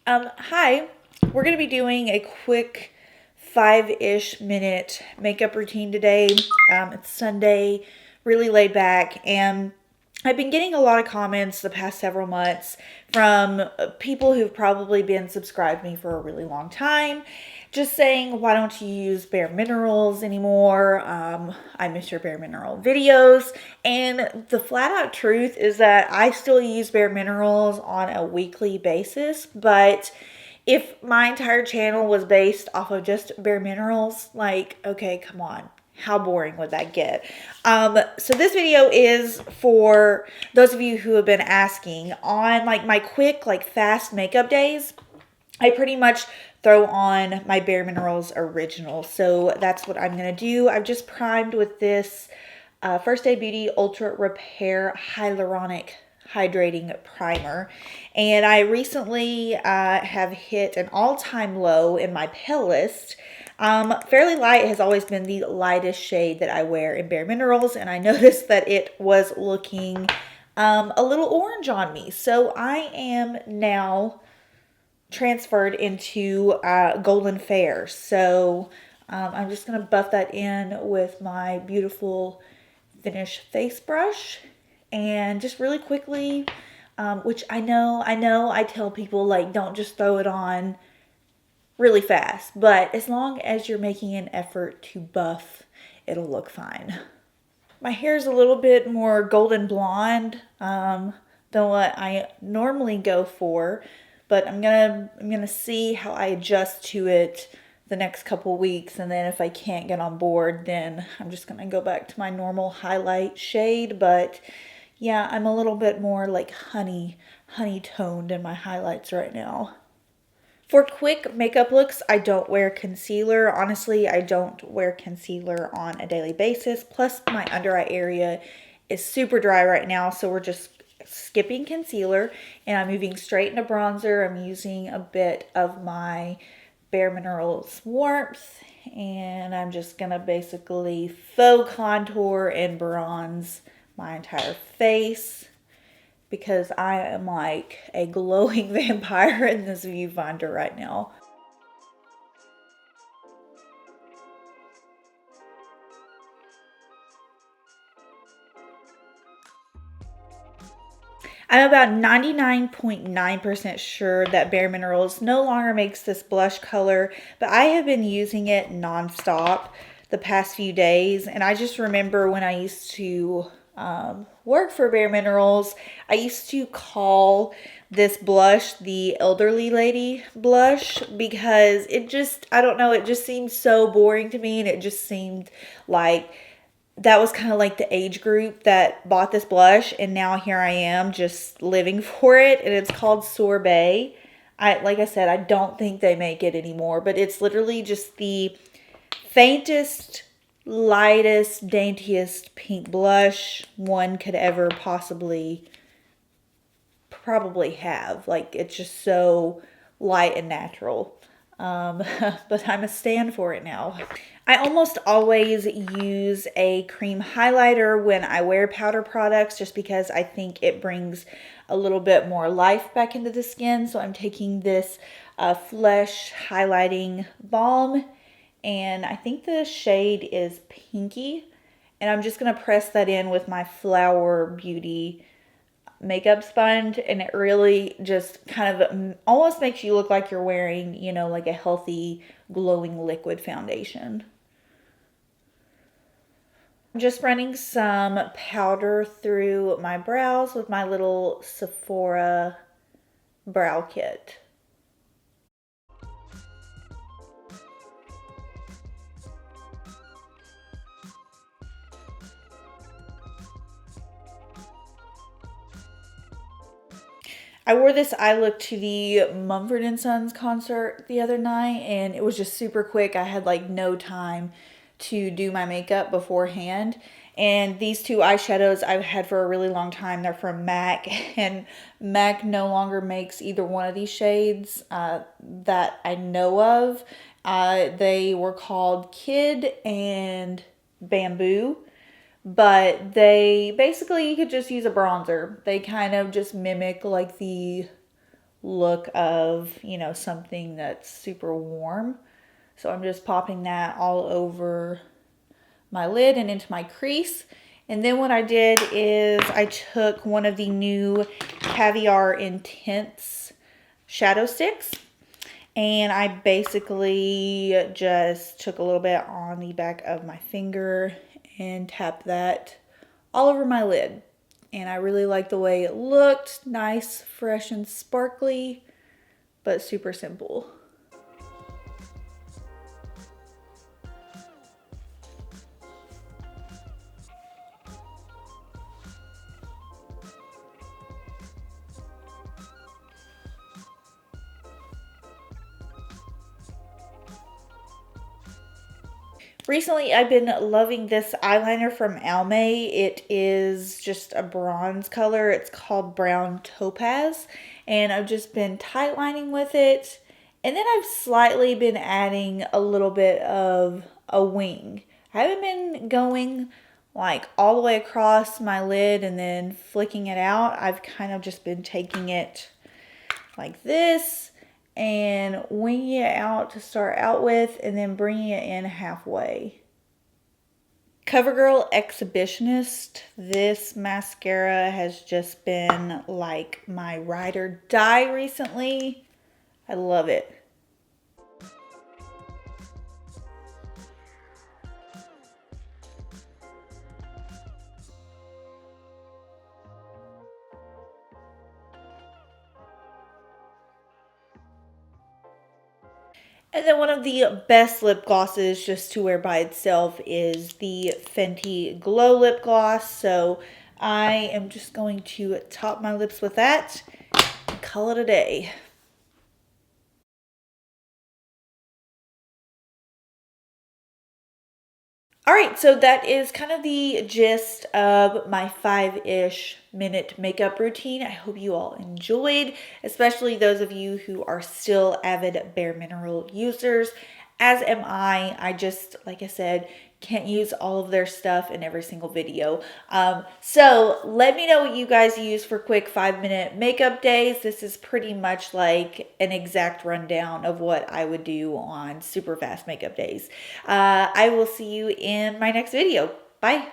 Hi, we're going to be doing a quick 5-ish minute makeup routine today. It's Sunday, really laid back, and I've been getting a lot of comments the past several months from people who've probably been subscribed to me for a really long time, just saying, why don't you use bareMinerals anymore? I miss your bareMineral videos. And the flat out truth is that I still use bareMinerals on a weekly basis, but if my entire channel was based off of just bareMinerals, like, okay, come on. How boring would that get? So this video is for those of you who have been asking on like my quick, like fast makeup days. I pretty much throw on my bareMinerals original. So that's what I'm going to do. I've just primed with this First Aid Beauty Ultra Repair Hyaluronic Hydrating Primer. And I recently have hit an all-time low in my pale list. Fairly Light has always been the lightest shade that I wear in bareMinerals, and I noticed that it was looking a little orange on me. So I am now transferred into Golden Fair. So I'm just going to buff that in with my beautiful finish face brush and just really quickly, which I know I tell people like don't just throw it on really fast, but as long as you're making an effort to buff, it'll look fine. My hair is a little bit more golden blonde than what I normally go for, but I'm gonna see how I adjust to it the next couple weeks, and then if I can't get on board, then I'm just gonna go back to my normal highlight shade. But yeah, I'm a little bit more like honey toned in my highlights right now. For quick makeup looks, I don't wear concealer. Honestly, I don't wear concealer on a daily basis. Plus, my under eye area is super dry right now, so we're just skipping concealer, and I'm moving straight into bronzer. I'm using a bit of my bareMinerals Warmth, and I'm just gonna basically faux contour and bronze my entire face, because I am like a glowing vampire in this viewfinder right now. I'm about 99.9% sure that bareMinerals no longer makes this blush color, but I have been using it nonstop the past few days, and I just remember when I used to work for bareMinerals, I used to call this blush the elderly lady blush because it just, I don't know, it just seemed so boring to me, and it just seemed like that was kind of like the age group that bought this blush, and now here I am just living for it. And it's called Sorbet. Like I said, I don't think they make it anymore, but it's literally just the faintest, lightest, daintiest pink blush one could ever probably have. Like, it's just so light and natural. But I'm a stand for it now. I almost always use a cream highlighter when I wear powder products, just because I think it brings a little bit more life back into the skin. So I'm taking this Flesh highlighting balm, and I think the shade is Pinky, and I'm just going to press that in with my Flower Beauty makeup sponge, and it really just kind of almost makes you look like you're wearing, you know, like a healthy glowing liquid foundation. I'm just running some powder through my brows with my little Sephora brow kit. I wore this eye look to the Mumford & Sons concert the other night, and it was just super quick. I had like no time to do my makeup beforehand. And these two eyeshadows I've had for a really long time. They're from MAC, and MAC no longer makes either one of these shades that I know of. They were called Kid and Bamboo, but they basically, you could just use a bronzer. They kind of just mimic like the look of, you know, something that's super warm. So I'm just popping that all over my lid and into my crease. And then what I did is I took one of the new Caviar Intense shadow sticks, and I basically just took a little bit on the back of my finger and tapped that all over my lid. And I really like the way it looked. Nice, fresh, and sparkly, but super simple. Recently, I've been loving this eyeliner from Almay. It is just a bronze color. It's called Brown Topaz. And I've just been tightlining with it. And then I've slightly been adding a little bit of a wing. I haven't been going like all the way across my lid and then flicking it out. I've kind of just been taking it like this and winging it out to start out with, and then bringing it in halfway. CoverGirl Exhibitionist. This mascara has just been like my ride or die recently. I love it. And then one of the best lip glosses just to wear by itself is the Fenty Glow Lip Gloss. So I am just going to top my lips with that and call it a day. All right, so that is kind of the gist of my 5-ish minute makeup routine. I hope you all enjoyed, especially those of you who are still avid bareMinerals users. As am I. I just, like I said, can't use all of their stuff in every single video. So let me know what you guys use for quick 5-minute makeup days. This is pretty much like an exact rundown of what I would do on super fast makeup days. I will see you in my next video. Bye.